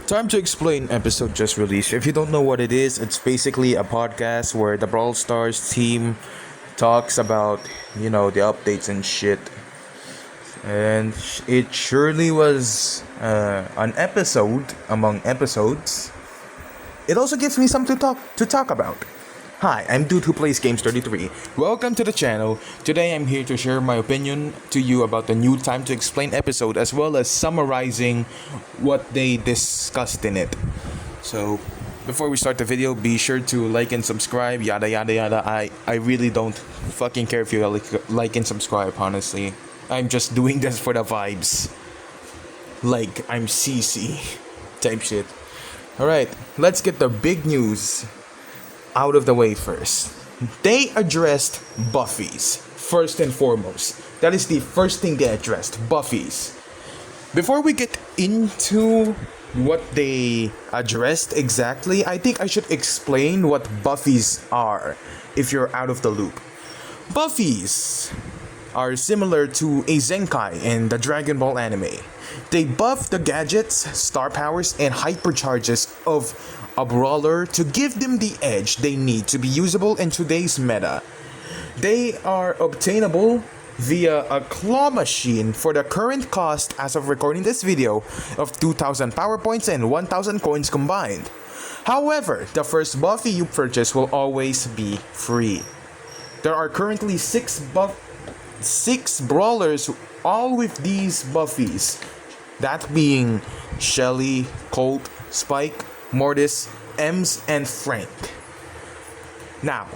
Time to Explain episode just released. If you don't know what it is, it's basically a podcast where the Brawl Stars team talks about, the updates and shit. And it surely was an episode among episodes. It also gives me something to talk about. Hi, I'm Dude Who Plays Games 33. Welcome to the channel. Today I'm here to share my opinion to you about the new Time to Explain episode as well as summarizing what they discussed in it. So, before we start the video, be sure to like and subscribe, yada yada yada. I really don't fucking care if you like and subscribe, honestly. I'm just doing this for the vibes. Like I'm CC type shit. Alright, let's get the big news out of the way first. They addressed Buffys first and foremost. That is the first thing they addressed, Buffys. Before we get into what they addressed exactly, I think I should explain what Buffys are if you're out of the loop. Buffys are similar to a Zenkai in the Dragon Ball anime. They buff the gadgets, star powers, and hypercharges of a brawler to give them the edge they need to be usable in today's meta. They are obtainable via a claw machine for the current cost as of recording this video of 2,000 power points and 1,000 coins combined. However, the first Buffy you purchase will always be free. There are currently six brawlers all with these Buffys. That being Shelly, Colt, Spike, Mortis, Ems, and Frank. Now,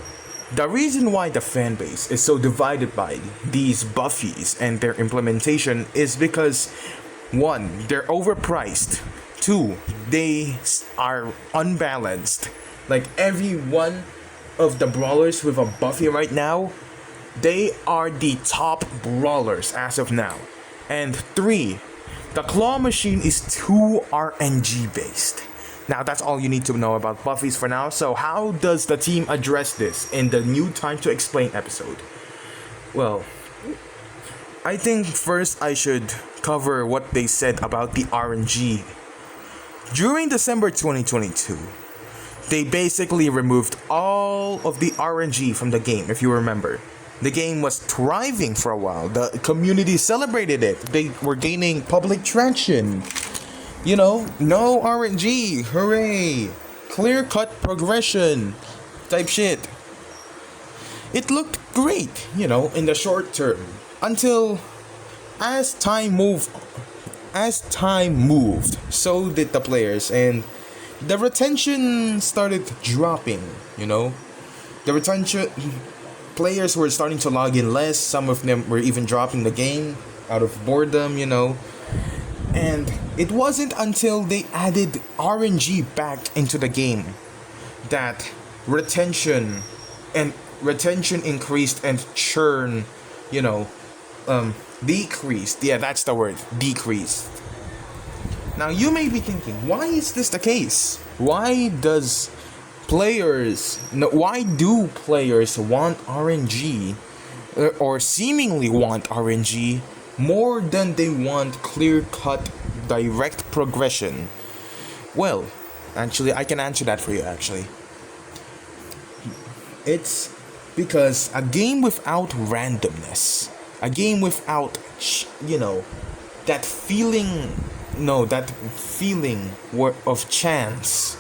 the reason why the fanbase is so divided by these Buffys and their implementation is because 1. They're overpriced. 2. They are unbalanced. Like every one of the brawlers with a Buffy right now, they are the top brawlers as of now. And 3. The claw machine is too RNG based. Now that's all you need to know about Buffys for now. So how does the team address this in the new Time to Explain episode? Well, I think first I should cover what they said about the RNG. During December 2022, they basically removed all of the RNG from the game, if you remember. The game was thriving for a while. The community celebrated it. They were gaining public traction. No RNG. Hooray. Clear-cut progression. Type shit. It looked great, in the short term. Until as time moved, so did the players. And the retention started dropping, The retention... Players were starting to log in less. Some of them were even dropping the game out of boredom, And it wasn't until they added RNG back into the game that retention increased and churn, decreased. Yeah, that's the word, decreased. Now you may be thinking, why is this the case? Why do players want RNG or seemingly want RNG more than they want clear-cut direct progression? Well, actually, I can answer that for you, actually. It's because a game without randomness, a game without, that feeling of chance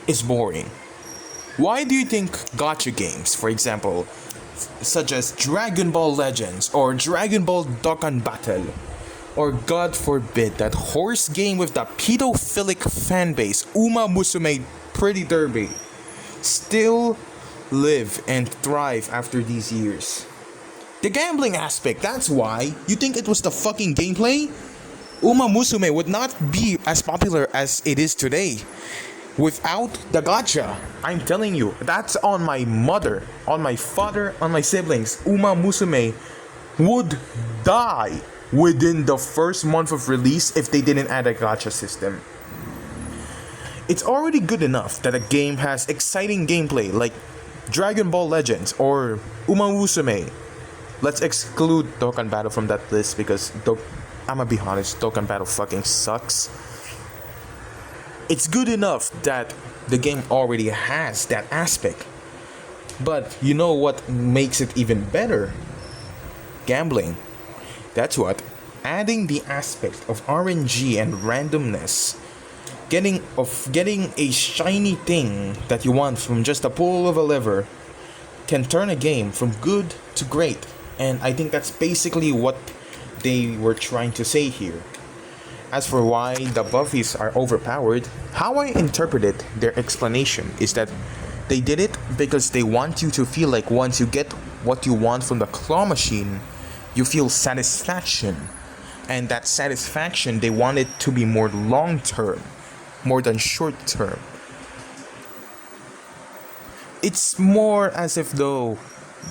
is boring. Why do you think gacha games, for example, such as Dragon Ball Legends or Dragon Ball Dokkan Battle, or God forbid that horse game with the pedophilic fanbase Uma Musume Pretty Derby, still live and thrive after these years? The gambling aspect, that's why. You think it was the fucking gameplay? Uma Musume would not be as popular as it is today without the gacha. I'm telling you, that's on my mother, on my father, on my siblings. Uma Musume would die within the first month of release if they didn't add a gacha system. It's already good enough that a game has exciting gameplay like Dragon Ball Legends or Uma Musume. Let's exclude Dokkan Battle from that list because I'ma be honest, Dokkan Battle fucking sucks. It's good enough that the game already has that aspect. But you know what makes it even better? Gambling. That's what. Adding the aspect of RNG and randomness, getting a shiny thing that you want from just a pull of a lever, can turn a game from good to great. And I think that's basically what they were trying to say here. As for why the Buffies are overpowered, how I interpreted their explanation is that they did it because they want you to feel like once you get what you want from the claw machine, you feel satisfaction. And that satisfaction, they want it to be more long term, more than short term. It's more as if though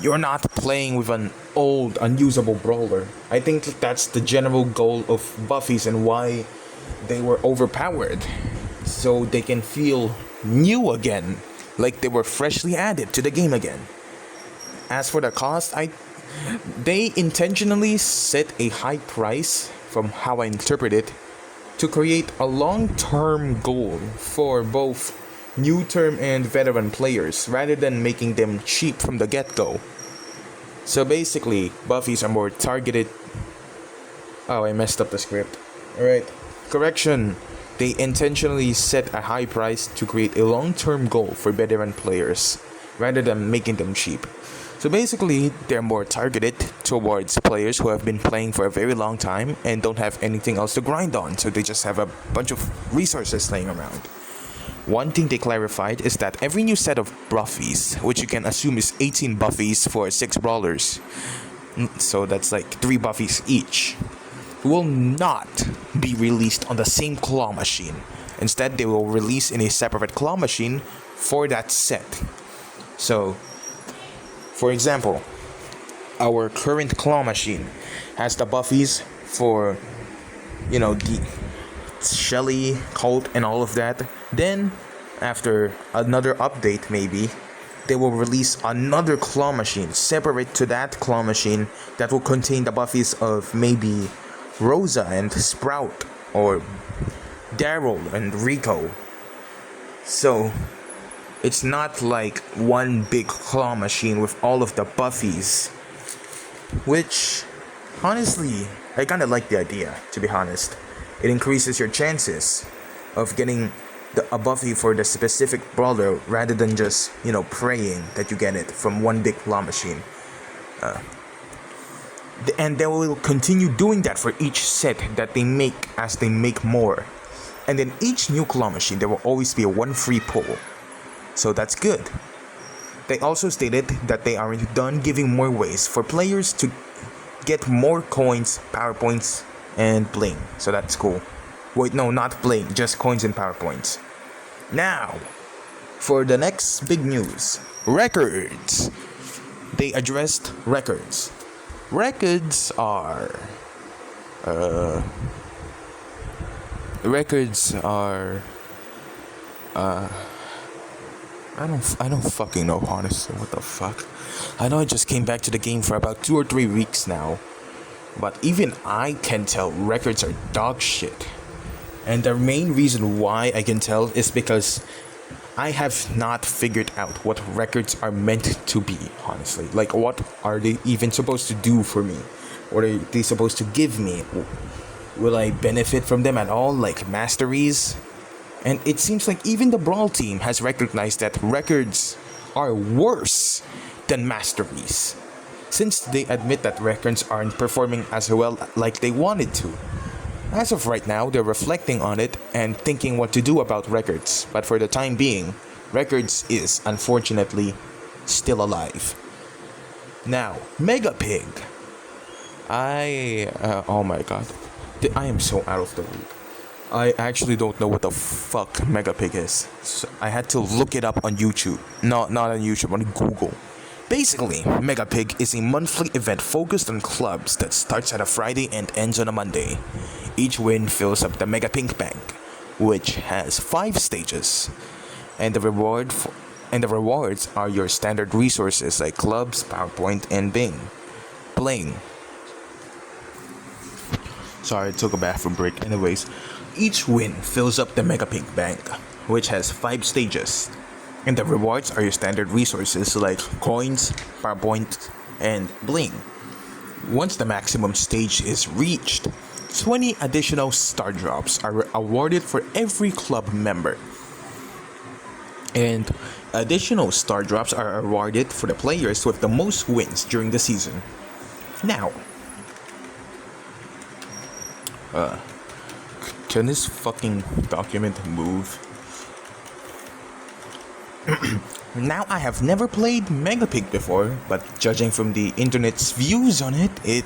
you're not playing with an old, unusable brawler. I think that's the general goal of Buffies and why they were overpowered. So they can feel new again, like they were freshly added to the game again. As for the cost, they intentionally set a high price, from how I interpret it, to create a long-term goal for both new term and veteran players rather than making them cheap from the get-go. So basically, Buffies are more targeted. Oh, I messed up the script. Alright. Correction. They intentionally set a high price to create a long-term goal for veteran players rather than making them cheap. So basically, they're more targeted towards players who have been playing for a very long time and don't have anything else to grind on, so they just have a bunch of resources laying around. One thing they clarified is that every new set of Buffies, which you can assume is 18 Buffies for 6 brawlers, so that's like 3 Buffies each, will not be released on the same claw machine. Instead, they will release in a separate claw machine for that set. So, for example, our current claw machine has the Buffies for, the Shelly, Colt, and all of that. Then, after another update maybe, they will release another claw machine separate to that claw machine that will contain the Buffies of maybe Rosa and Sprout, or Daryl and Rico. So, it's not like one big claw machine with all of the Buffies, which, honestly, I kinda like the idea, to be honest. It increases your chances of getting a Buffy for the specific brawler rather than just, praying that you get it from one big claw machine. And they will continue doing that for each set that they make as they make more. And then each new claw machine, there will always be a one free pull. So that's good. They also stated that they aren't done giving more ways for players to get more coins, power points, and bling. So that's cool. Wait, no, not bling, just coins and power points. Now, for the next big news, records. They addressed records. Records are I don't fucking know, honestly. What the fuck? I know I just came back to the game for about 2 or 3 weeks now, but even I can tell records are dog shit. And the main reason why I can tell is because I have not figured out what records are meant to be, honestly. Like, what are they even supposed to do for me? What are they supposed to give me? Will I benefit from them at all, like masteries? And it seems like even the Brawl team has recognized that records are worse than masteries, since they admit that records aren't performing as well like they wanted to. As of right now, they're reflecting on it and thinking what to do about records, but for the time being, records is unfortunately still alive. Now, Mega Pig. Oh my god. I am so out of the loop. I actually don't know what the fuck Mega Pig is. So I had to look it up on YouTube. No, not on YouTube, on Google. Basically, Mega Pig is a monthly event focused on clubs that starts on a Friday and ends on a Monday. Each win fills up the Mega Pink Bank, which has 5 stages. And the rewards are your standard resources like clubs, PowerPoint, and Bling. Sorry, I took a bathroom break. Anyways, Each win fills up the Mega Pig Bank, which has 5 stages. And the rewards are your standard resources like coins, power points, and bling. Once the maximum stage is reached, 20 additional star drops are awarded for every club member. And additional star drops are awarded for the players with the most wins during the season. Now, can this fucking document move? Now, I have never played Mega Pig before, but judging from the internet's views on it, it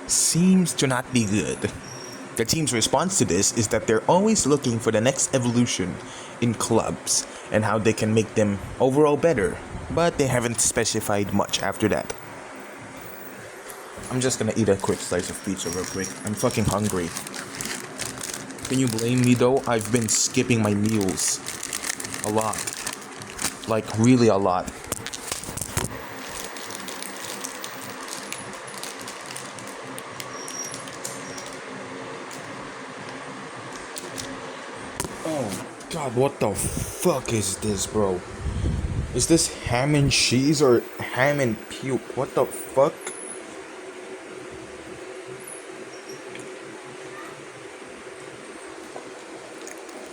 seems to not be good. The team's response to this is that they're always looking for the next evolution in clubs and how they can make them overall better, but they haven't specified much after that. I'm just gonna eat a quick slice of pizza real quick. I'm fucking hungry. Can you blame me though? I've been skipping my meals a lot. Like, really a lot. Oh god, what the fuck is this, bro? Is this ham and cheese or ham and puke? What the fuck?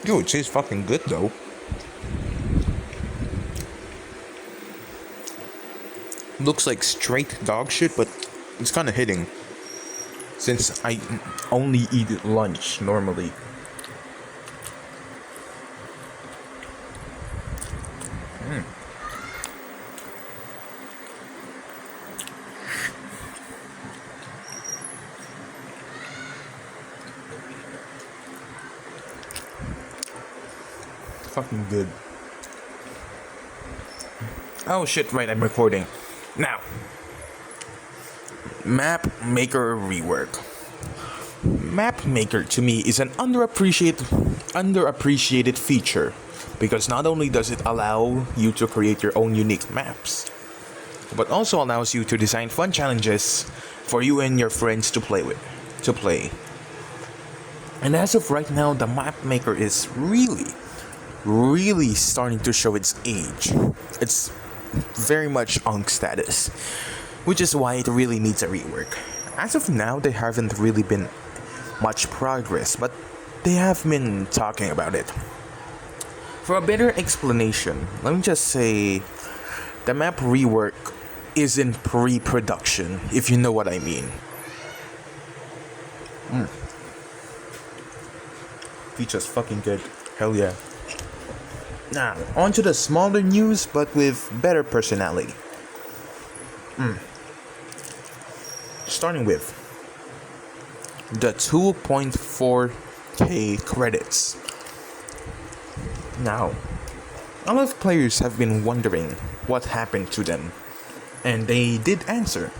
Dude, it tastes fucking good though. Looks like straight dog shit, but it's kind of hitting. Since I only eat at lunch normally. Fucking good. Oh shit, right, I'm recording. Now, Map Maker rework. Map Maker to me is an underappreciated feature because not only does it allow you to create your own unique maps, but also allows you to design fun challenges for you and your friends to play. And as of right now, the Map Maker is really starting to show its age. It's very much Unk status, which is why it really needs a rework. As of now, there haven't really been much progress, but they have been talking about it. For a better explanation, let me just say the map rework is in pre-production, if you know what I mean. Pizza's fucking good. Hell yeah. Now, on to the smaller news, but with better personality. Starting with the 2.4k credits. Now, a lot of players have been wondering what happened to them, and they did answer.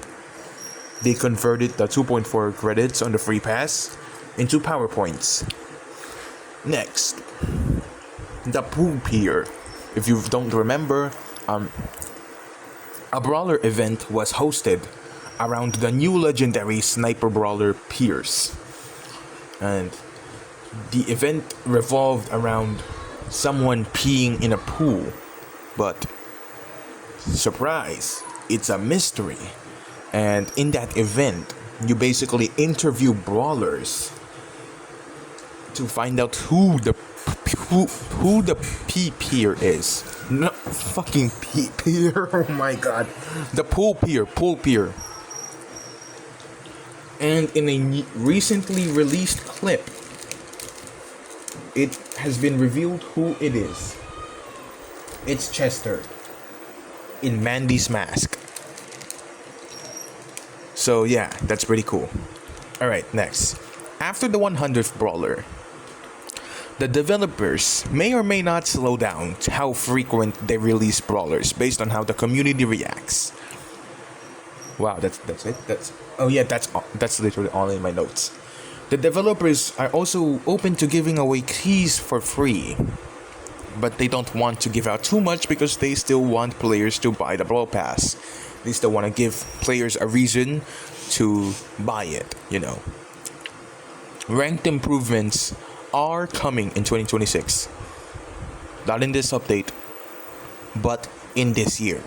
They converted the 2.4 credits on the free pass into PowerPoints. Next, the Pool Pier. If you don't remember, a brawler event was hosted around the new legendary sniper brawler Pierce, and the event revolved around someone peeing in a pool, but surprise, it's a mystery. And in that event, you basically interview brawlers to find out who the P-Pier is. No, fucking P-Pier. Oh my god. The Pool Pier. And in a recently released clip, it has been revealed who it is. It's Chester in Mandy's mask. So yeah, that's pretty cool. Alright, next. After the 100th brawler, the developers may or may not slow down to how frequent they release brawlers based on how the community reacts. Wow, that's it. That's literally all in my notes. The developers are also open to giving away keys for free, but they don't want to give out too much because they still want players to buy the Brawl Pass. They still want to give players a reason to buy it, you know. Ranked improvements are coming in 2026. Not in this update, but in this year.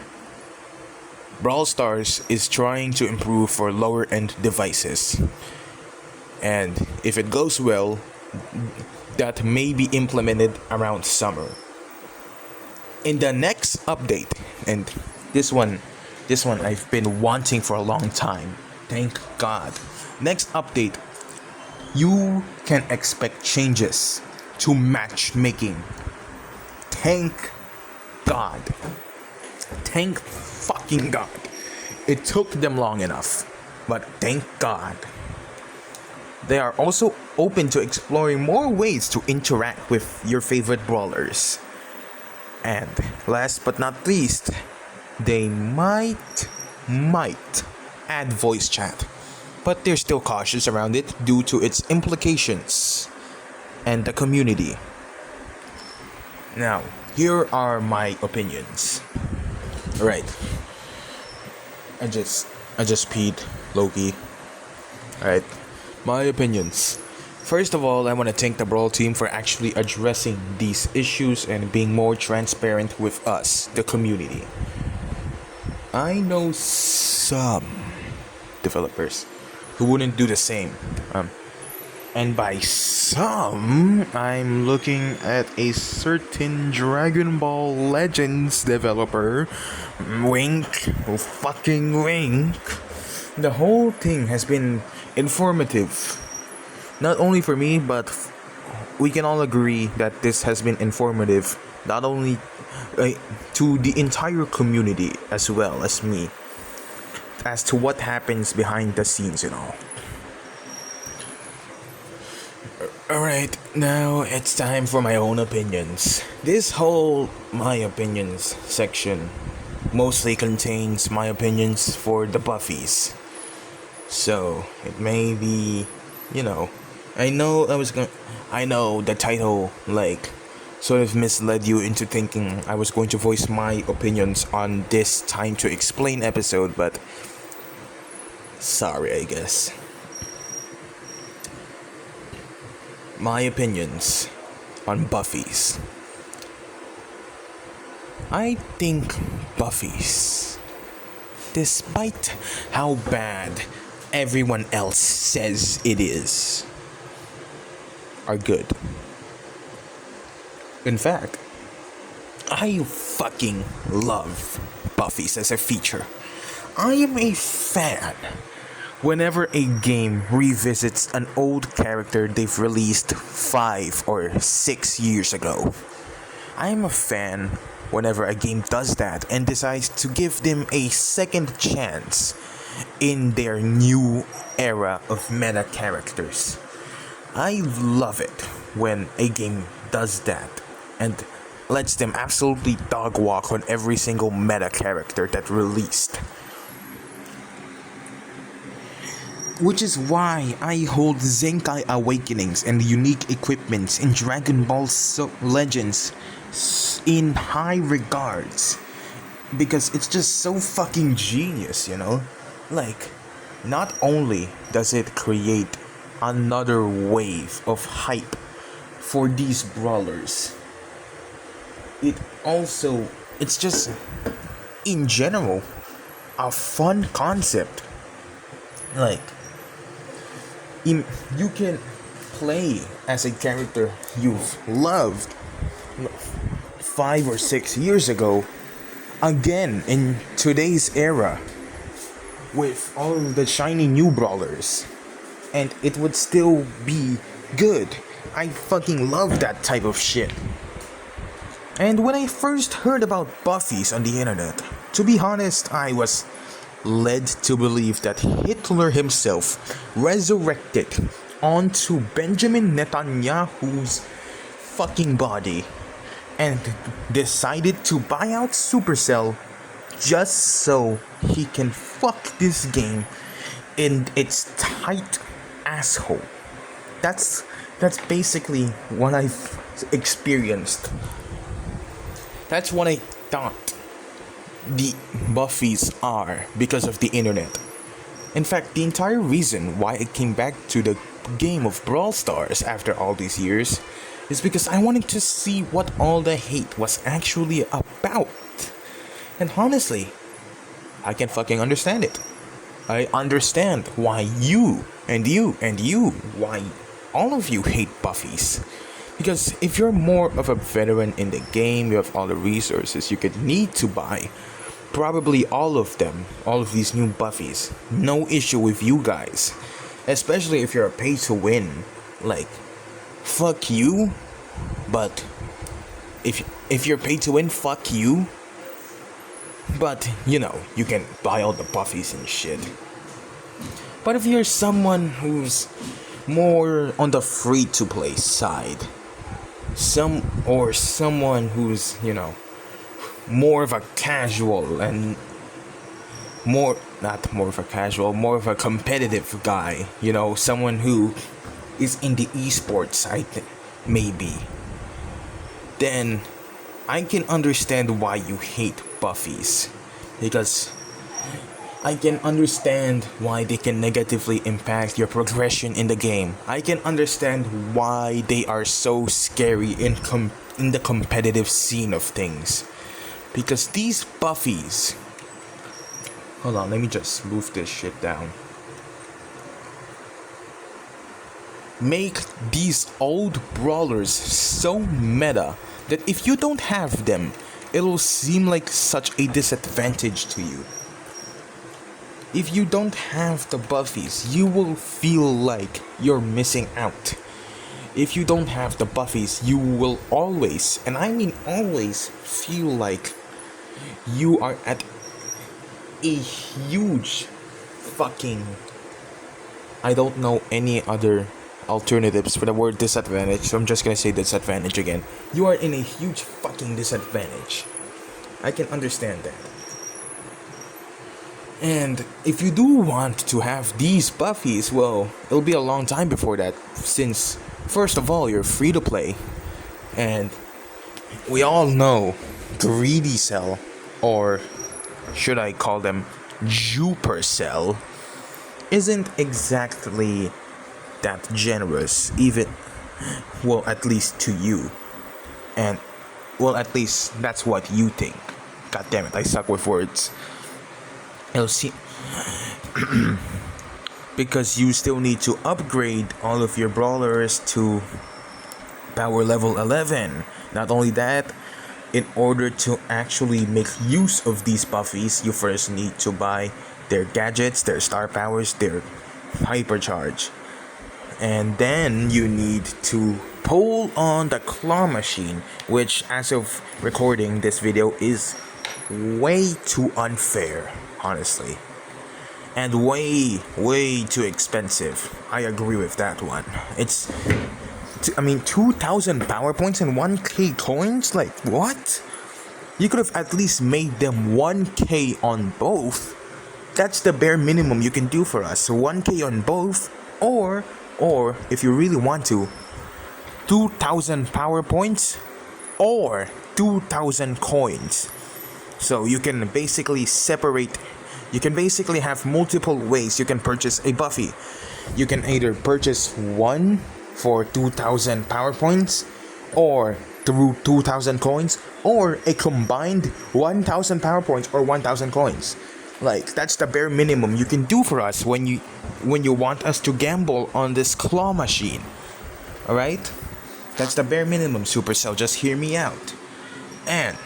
Brawl Stars is trying to improve for lower end devices. And if it goes well, that may be implemented around summer. In the next update, and this one I've been wanting for a long time. Thank God. Next update, you can expect changes to matchmaking. Thank God. Thank fucking God. It took them long enough, but thank God. They are also open to exploring more ways to interact with your favorite brawlers. And last but not least, they might add voice chat, but they're still cautious around it due to its implications and the community. Now, here are my opinions. Alright. I just peed, Loki. Alright. My opinions. First of all, I want to thank the Brawl team for actually addressing these issues and being more transparent with us, the community. I know some developers who wouldn't do the same. And by some, I'm looking at a certain Dragon Ball Legends developer. Wink. Oh, fucking wink. The whole thing has been informative. Not only for me, but we can all agree that this has been informative. Not only to the entire community as well as me. As to what happens behind the scenes and all. Alright, now it's time for my own opinions. This whole my opinions section mostly contains my opinions for the Buffies. So, it may be, I know the title, sort of misled you into thinking I was going to voice my opinions on this Time to Explain episode, but sorry, I guess. My opinions on Buffies. I think Buffies, despite how bad everyone else says it is, are good. In fact, I fucking love Buffies as a feature. I am a fan whenever a game revisits an old character they've released 5 or 6 years ago. I am a fan whenever a game does that and decides to give them a second chance in their new era of meta characters. I love it when a game does that and lets them absolutely dog walk on every single meta character that released. Which is why I hold Zenkai Awakenings and unique equipments in Dragon Ball Legends in high regards. Because it's just so fucking genius, not only does it create another wave of hype for these brawlers, it's just, in general, a fun concept. You can play as a character you've loved 5 or 6 years ago again in today's era with all the shiny new brawlers, and it would still be good. I fucking love that type of shit. And when I first heard about Buffies on the internet, to be honest, I was led to believe that Hitler himself resurrected onto Benjamin Netanyahu's fucking body and decided to buy out Supercell just so he can fuck this game in its tight asshole. That's basically what I've experienced. That's what I thought the Buffies are because of the internet. In fact, the entire reason why I came back to the game of Brawl Stars after all these years is because I wanted to see what all the hate was actually about. And honestly, I can fucking understand it. I understand why why all of you hate Buffies. Because if you're more of a veteran in the game, you have all the resources you could need to buy. Probably all of them, all of these new Buffies. No issue with you guys. Especially if you're a pay to win. Like, fuck you. But if you're paid to win, fuck you. But you know, you can buy all the Buffies and shit. But if you're someone who's more on the free to play side, someone who's, you know, more of a casual and more more of a competitive guy, you know, someone who is in the esports side, maybe, then I can understand why you hate Buffies, because I can understand why they can negatively impact your progression in the game. I can understand why they are so scary in the competitive scene of things. Because these Buffies... Hold on, let me just move this shit down. Make these old brawlers so meta that if you don't have them, it'll seem like such a disadvantage to you. If you don't have the Buffies, you will feel like you're missing out. If you don't have the Buffies, you will always, and I mean always, feel like you are at a huge fucking... I don't know any other alternatives for the word disadvantage, so I'm just gonna say disadvantage again. You are in a huge fucking disadvantage. I can understand that. And if you do want to have these Buffies, well, it'll be a long time before that, since first of all, you're free to play, and we all know Greedy Cell, or should I call them Supercell, isn't exactly that generous, even, well, at least to you. And, well, at least that's what you think. God damn it, I suck with words. It'll see, because you still need to upgrade all of your brawlers to power level 11. Not only that, in order to actually make use of these Buffies, you first need to buy their gadgets, their star powers, their hypercharge. And then you need to pull on the claw machine, which as of recording this video is way too unfair, honestly. And way too expensive. I agree with that one. It's, 2,000 power points and 1k coins? Like, what? You could have at least made them 1k on both. That's the bare minimum you can do for us. 1k on both, or if you really want to, 2,000 power points or 2,000 coins. So you can basically have multiple ways you can purchase a Buffy. You can either purchase one for 2,000 power points, or through 2,000 coins, or a combined 1,000 power points or 1,000 coins. Like, that's the bare minimum you can do for us when you want us to gamble on this claw machine. Alright? That's the bare minimum, Supercell. Just hear me out. And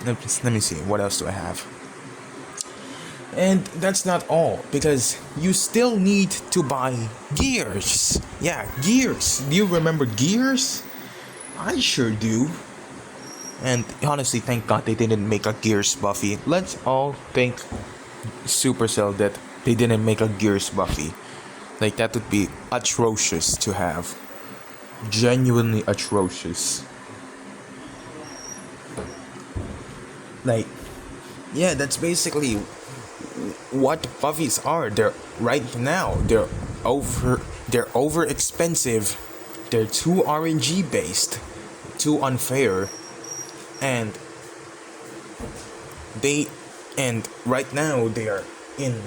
let me see, what else do I have? And that's not all, because you still need to buy gears. Yeah, gears. Do you remember gears? I sure do. And honestly, thank God they didn't make a Gears Buffy. Let's all thank Supercell that they didn't make a Gears Buffy. Like, that would be atrocious to have. Genuinely atrocious. Like, yeah, that's basically what Buffies are. They're right now. They're over expensive. They're too RNG based, too unfair, and right now they are in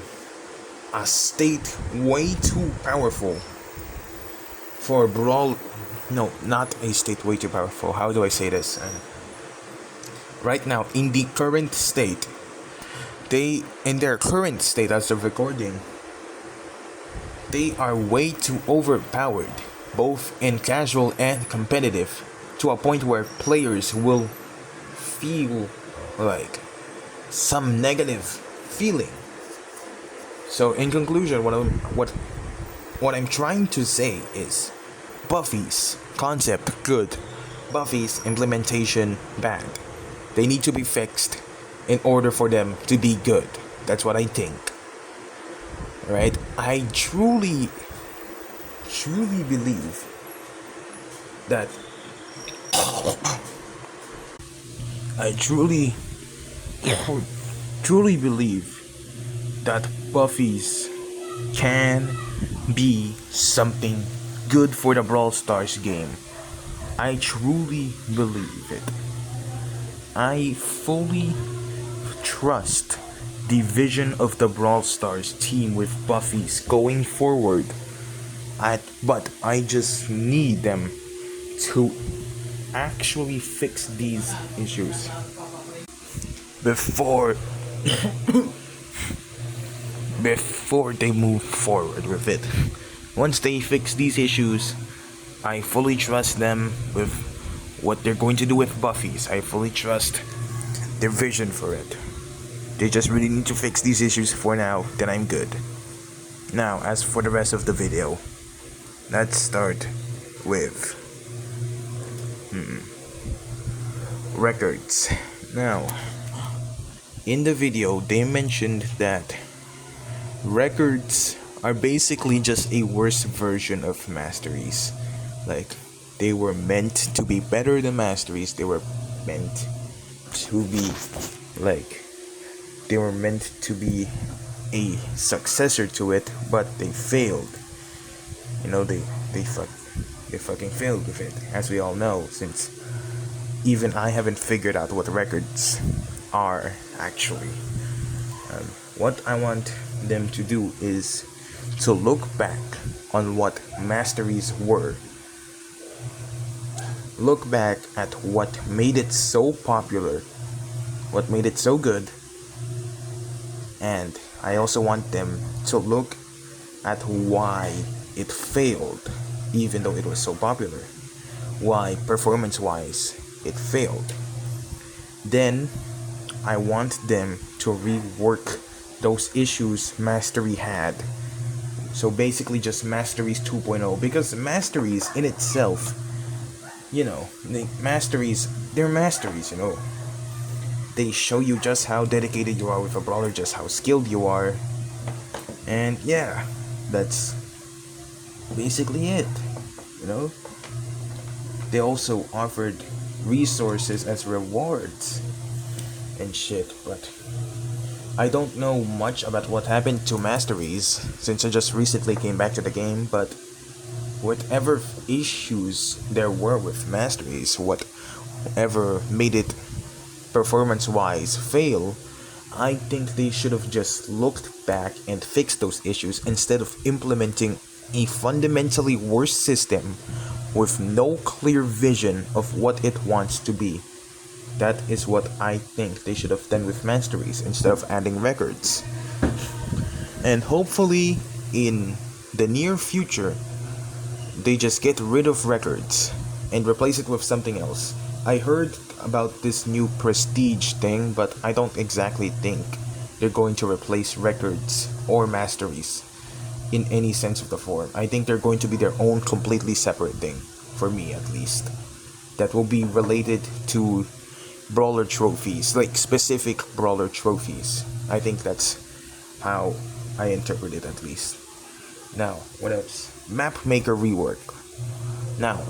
a state way too powerful for Brawl. No, not a state way too powerful. How do I say this? Right now, in the current state, in their current state as of recording, they are way too overpowered, both in casual and competitive, to a point where players will feel like some negative feeling. So, in conclusion, what I'm trying to say is, Buffy's concept good, Buffy's implementation bad. They need to be fixed in order for them to be good. That's what I think. Right? I truly believe that I truly believe that Buffy's can be something good for the Brawl Stars game. I truly believe it. I fully trust the vision of the Brawl Stars team with Buffy's going forward. But I just need them to actually fix these issues before they move forward with it. Once they fix these issues, I fully trust them with what they're going to do with Buffy's. I fully trust their vision for it. They just really need to fix these issues for now, then I'm good. Now, as for the rest of the video, let's start with records. Now, in the video, they mentioned that records are basically just a worse version of masteries. Like, they were meant to be better than masteries. They were meant to be a successor to it, but they failed. You know, they fucking failed with it, as we all know, since even I haven't figured out what records are actually. What I want them to do is to look back on what masteries were. Look back at what made it so popular, what made it so good, and I also want them to look at why it failed, even though it was so popular. Why, performance-wise, it failed. Then, I want them to rework those issues Mastery had. So basically just Masteries 2.0, because Masteries in itself, you know, they're Masteries, you know. They show you just how dedicated you are with a brawler, just how skilled you are. And yeah, that's basically it, you know. They also offered resources as rewards and shit, but I don't know much about what happened to Masteries since I just recently came back to the game, but whatever issues there were with Masteries, whatever made it performance-wise fail, I think they should have just looked back and fixed those issues instead of implementing a fundamentally worse system with no clear vision of what it wants to be. That is what I think they should have done with Masteries instead of adding records. And hopefully, in the near future, they just get rid of records and replace it with something else. I heard about this new prestige thing, but I don't exactly think they're going to replace records or masteries in any sense of the form. I think they're going to be their own completely separate thing, for me at least, that will be related to brawler trophies, like specific brawler trophies. I think that's how I interpret it, at least. Now, what else? Map Maker rework. Now,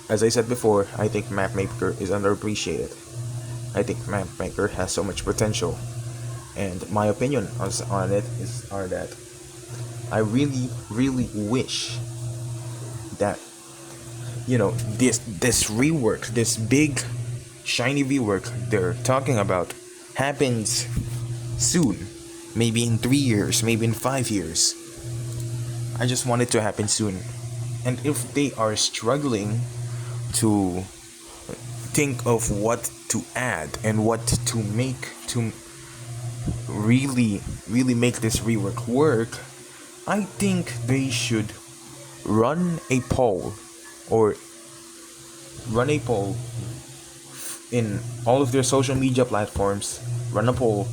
as I said before, I think Map Maker is underappreciated. I think Map Maker has so much potential, and my opinion on it are that I really wish that, you know, this rework, this big shiny rework they're talking about happens soon. Maybe in 3 years, maybe in 5 years. I just want it to happen soon. And if they are struggling to think of what to add and what to make to really make this rework work, I think they should run a poll or run a poll in all of their social media platforms, run a poll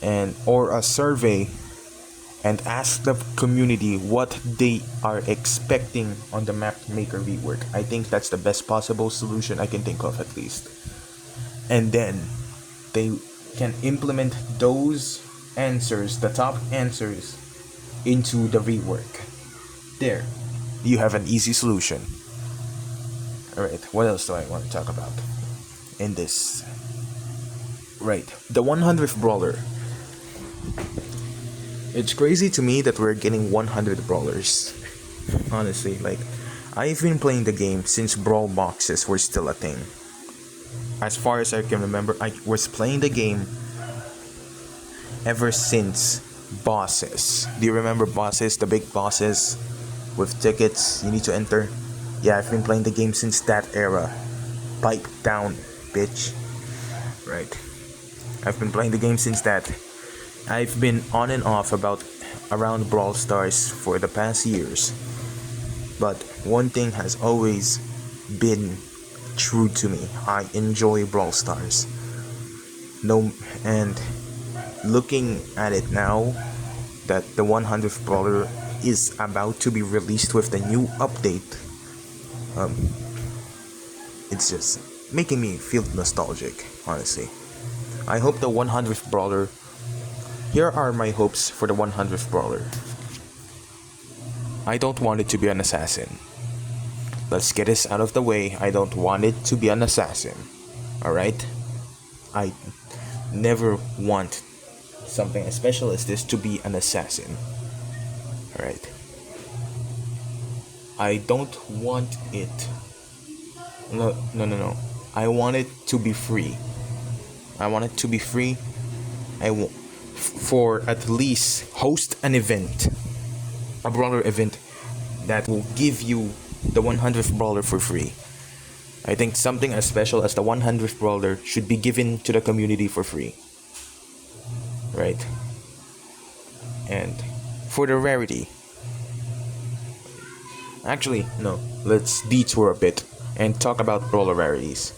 and or a survey and ask the community what they are expecting on the map maker rework. I think that's the best possible solution I can think of, at least. And then they can implement those answers, the top answers, into the rework. There, you have an easy solution. Alright, what else do I want to talk about in this? Right, the 100th brawler. It's crazy to me that we're getting 100 brawlers. Honestly, like, I've been playing the game since brawl boxes were still a thing. As far as I can remember, I was playing the game ever since bosses. Do you remember bosses? The big bosses with tickets you need to enter? Yeah, I've been playing the game since that era. Pipe down, bitch. Right. I've been playing the game since that. I've been on and off about around Brawl Stars for the past years. But one thing has always been true to me. I enjoy Brawl Stars. No, and looking at it now that the 100th brawler is about to be released with the new update, it's just making me feel nostalgic, honestly. I hope the 100th brawler. Here are my hopes for the 100th brawler. I don't want it to be an assassin. Let's get this out of the way. I don't want it to be an assassin. Alright? I never want something as special as this to be an assassin. Alright? I don't want it. No. I want it to be free. I want it to be free. For at least host an event, a brawler event that will give you the 100th brawler for free. I think something as special as the 100th brawler should be given to the community for free. Right? And for the rarity. Actually, no. Let's detour a bit and talk about brawler rarities.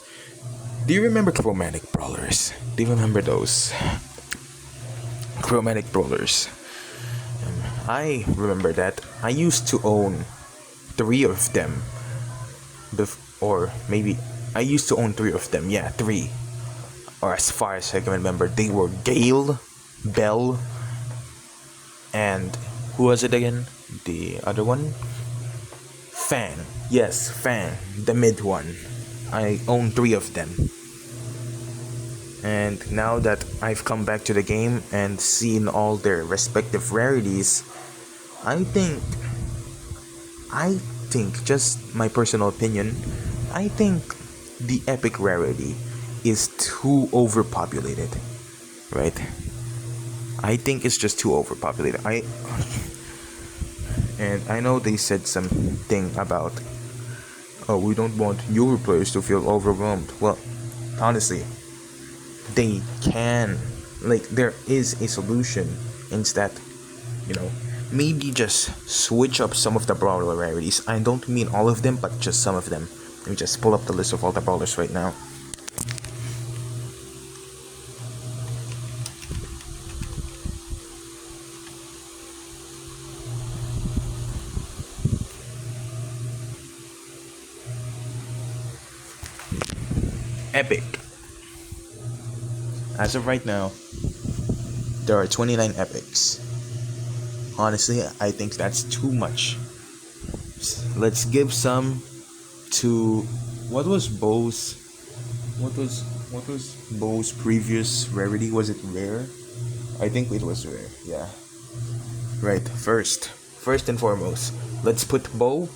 Do you remember chromatic brawlers? Do you remember those? Chromatic brawlers. I remember that. I used to own 3 of them. Or maybe I used to own 3 of them. Yeah, 3. Or as far as I can remember, they were Gale, Belle, and who was it again? The other one? Fan. Yes, Fan. The mid one. I own 3 of them. And now that I've come back to the game and seen all their respective rarities, I think, just my personal opinion, I think the epic rarity is too overpopulated, right? I think it's just too overpopulated. And I know they said something about, oh, we don't want newer players to feel overwhelmed. Well, honestly, they can, like, there is a solution. Instead, maybe just switch up some of the brawler rarities. I don't mean all of them, but just some of them. Let me just pull up the list of all the brawlers right now. Epic. As of right now, there are 29 epics. Honestly, I think that's too much. Let's give some to what was Bo's previous rarity? Was it rare? I think it was rare. Yeah. Right. First and foremost, let's put Bo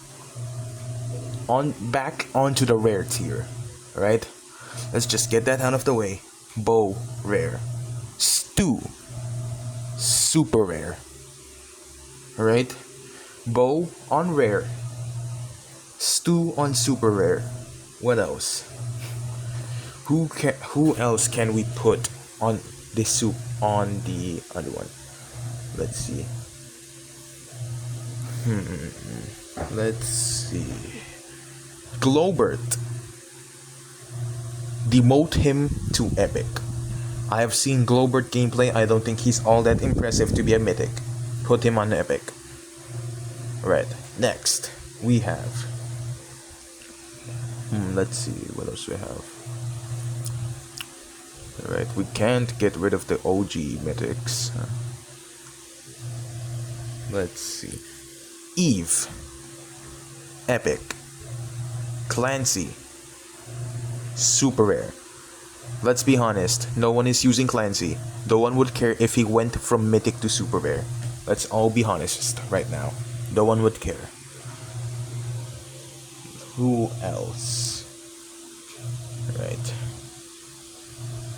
back onto the rare tier. Right? Let's just get that out of the way. Bo, rare. Stu, super rare. Alright? Bo on rare. Stu on super rare. What else? Who else can we put on the soup on the other one? Let's see. Let's see. Globert. Demote him to epic. I have seen Globert gameplay. I don't think he's all that impressive to be a mythic. Put him on epic. Right. Next, we have. Let's see. What else we have? Alright, we can't get rid of the OG mythics. Let's see. Eve. Epic. Clancy. Super rare. Let's be honest, no one is using Clancy. No one would care if he went from mythic to super rare. Let's all be honest right now. No one would care. Who else? Right.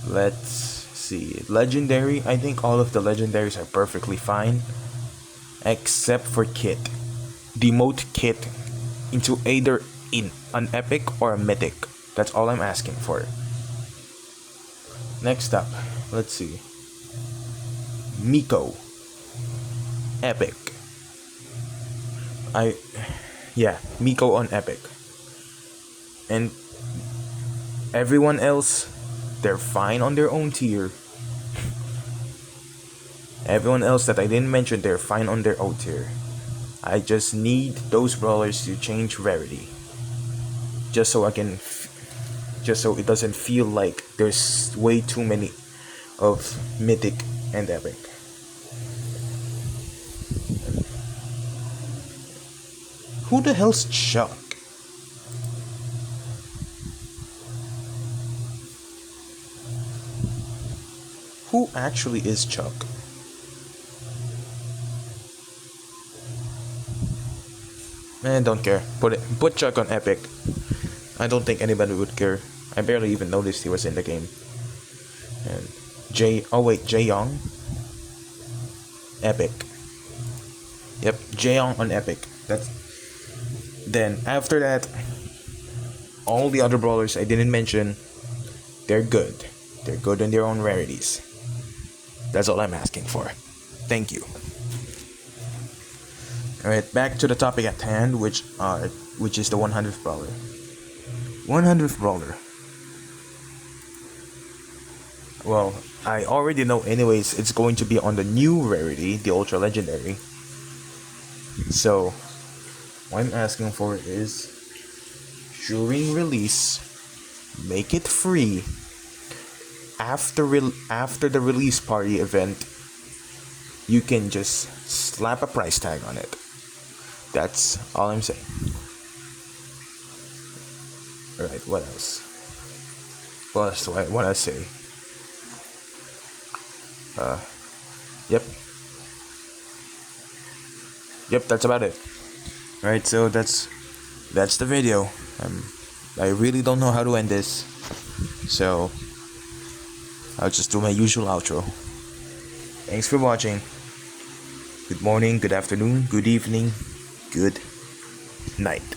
Let's see. Legendary. I think all of the legendaries are perfectly fine. Except for Kit. Demote Kit into either in an epic or a mythic. That's all I'm asking for. Next up, let's see. Miko. Epic. Miko on epic. And everyone else, they're fine on their own tier. Everyone else that I didn't mention, they're fine on their own tier. I just need those brawlers to change rarity. Just so it doesn't feel like there's way too many of mythic and epic. Who the hell's Chuck? Who actually is Chuck? Man, don't care. Put Chuck on epic. I don't think anybody would care. I barely even noticed he was in the game. And Jae-Young? Epic. Yep, Jae-Young on epic. Then after that, all the other brawlers I didn't mention, they're good. They're good in their own rarities. That's all I'm asking for. Thank you. Alright, back to the topic at hand, which is the 100th brawler. 100th brawler. Well, I already know anyways it's going to be on the new rarity, the Ultra Legendary. So, what I'm asking for is, during release, make it free. After the release party event, you can just slap a price tag on it. That's all I'm saying. Alright, what else? What else do I want to say? Yep, that's about it. Alright, so that's the video. I really don't know how to end this, so I'll just do my usual outro. Thanks for watching. Good morning, good afternoon, good evening, good night.